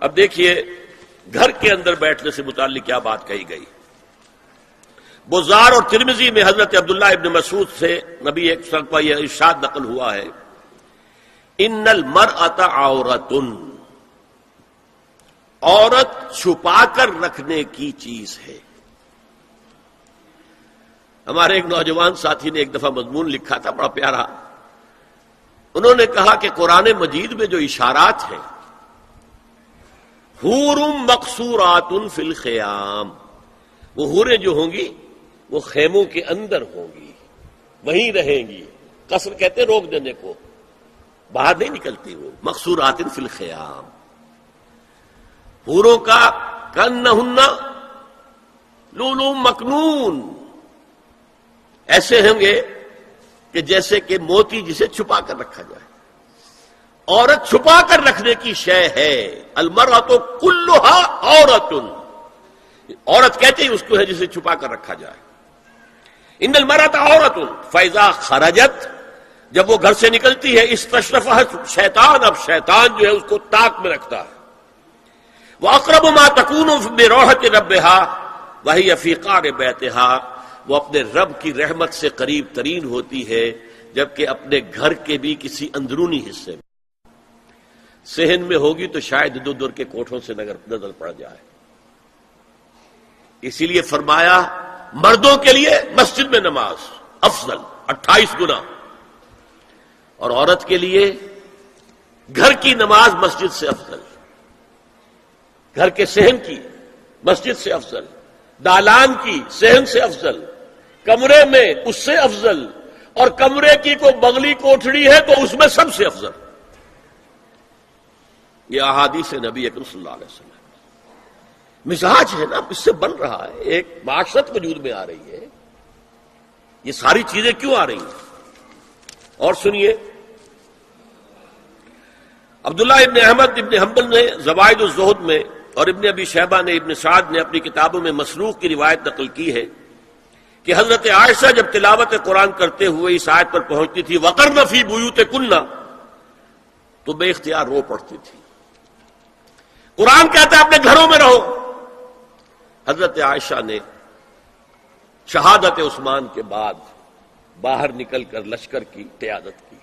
اب دیکھیے گھر کے اندر بیٹھنے سے متعلق کیا بات کہی گئی. بزار اور ترمذی میں حضرت عبداللہ ابن مسعود سے نبی ایک وسلم کا یہ ارشاد نقل ہوا ہے، ان المرأۃ عورۃ، عورت چھپا کر رکھنے کی چیز ہے. ہمارے ایک نوجوان ساتھی نے ایک دفعہ مضمون لکھا تھا بڑا پیارا. انہوں نے کہا کہ قرآن مجید میں جو اشارات ہیں، حور مقصورات فی الخیام، وہ حوریں جو ہوں گی وہ خیموں کے اندر ہوں گی، وہیں رہیں گی. قصر کہتے ہیں روک دینے کو، باہر نہیں نکلتی. وہ مقصورات فی الخیام، حوروں کا کانہن لؤلؤ مکنون، ایسے ہوں گے کہ جیسے کہ موتی جسے چھپا کر رکھا جائے. عورت چھپا کر رکھنے کی شے ہے. المرأۃ کلھا عورۃ، عورت کہتے ہیں اس کو ہے جسے چھپا کر رکھا جائے. ان المرأۃ عورۃ فاذا خرجت، جب وہ گھر سے نکلتی ہے، استشرفھا شیطان، اب شیطان جو ہے اس کو طاق میں رکھتا ہے. واقرب ما تکون برحمۃ ربھا وہی فی قعر بیتھا، وہ اپنے رب کی رحمت سے قریب ترین ہوتی ہے جبکہ اپنے گھر کے بھی کسی اندرونی حصے میں. صحن میں ہوگی تو شاید ادھر ادھر کے کوٹھوں سے نظر پڑ جائے. اسی لیے فرمایا مردوں کے لیے مسجد میں نماز افضل 28 گنا، اور عورت کے لیے گھر کی نماز مسجد سے افضل، گھر کے صحن کی مسجد سے افضل، دالان کی صحن سے افضل، کمرے میں اس سے افضل، اور کمرے کی کوئی بغلی کوٹھڑی ہے تو اس میں سب سے افضل. یہ احادیث نبی اکرم صلی اللہ علیہ وسلم مزاج ہے نا، اس سے بن رہا ہے، ایک معاشرت وجود میں آ رہی ہے. یہ ساری چیزیں کیوں آ رہی ہیں؟ اور سنیے، عبداللہ ابن احمد ابن حنبل نے زوائد الزہد میں اور ابن ابی شیبہ نے، ابن سعد نے اپنی کتابوں میں مسروق کی روایت نقل کی ہے کہ حضرت عائشہ جب تلاوت قرآن کرتے ہوئے اس آیت پر پہنچتی تھی وقرن فی بیوتکن، تو بے اختیار رو پڑتی تھی. قرآن کہتا ہے اپنے گھروں میں رہو. حضرت عائشہ نے شہادت عثمان کے بعد باہر نکل کر لشکر کی قیادت کی.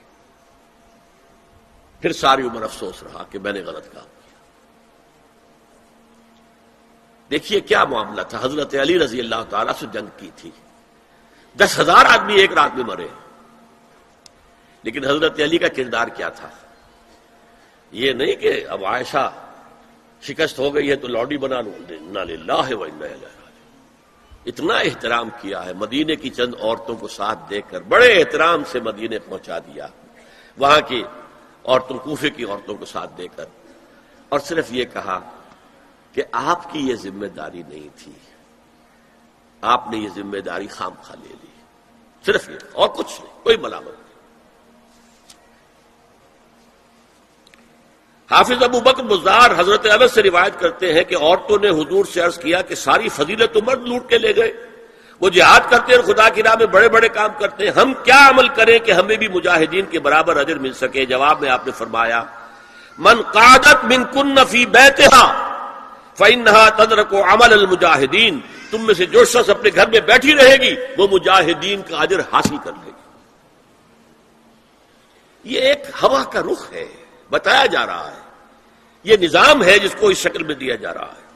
پھر ساری عمر افسوس رہا کہ میں نے غلط کام کیا. دیکھیے کیا معاملہ تھا. حضرت علی رضی اللہ تعالیٰ سے جنگ کی تھی، 10,000 آدمی ایک رات میں مرے، لیکن حضرت علی کا کردار کیا تھا؟ یہ نہیں کہ اب عائشہ شکست ہو گئی ہے تو لوڈی بنا لوں. انا للہ و انا الیہ راجعون. اتنا احترام کیا ہے، مدینے کی چند عورتوں کو ساتھ دے کر بڑے احترام سے مدینے پہنچا دیا، وہاں کی عورتوں، کوفے کی عورتوں کو ساتھ دے کر، اور صرف یہ کہا کہ آپ کی یہ ذمہ داری نہیں تھی، آپ نے یہ ذمہ داری خام خواہ لے لی. صرف یہ، اور کچھ نہیں، کوئی ملامت نہیں. حافظ ابو بکر بزار حضرت انس سے روایت کرتے ہیں کہ عورتوں نے حضور سے عرض کیا کہ ساری فضیلت تو مرد لوٹ کے لے گئے، وہ جہاد کرتے ہیں، خدا کی راہ میں بڑے بڑے کام کرتے ہیں، ہم کیا عمل کریں کہ ہمیں بھی مجاہدین کے برابر اجر مل سکے؟ جواب میں آپ نے فرمایا من قعدت منکن فی بیتہا فإنہا تدرک عمل المجاہدین، تم میں سے جو شخص اپنے گھر میں بیٹھی رہے گی وہ مجاہدین کا اجر حاصل کر لے گی. یہ ایک ہوا کا رخ ہے، بتایا جا رہا ہے، یہ نظام ہے جس کو اس شکل میں دیا جا رہا ہے.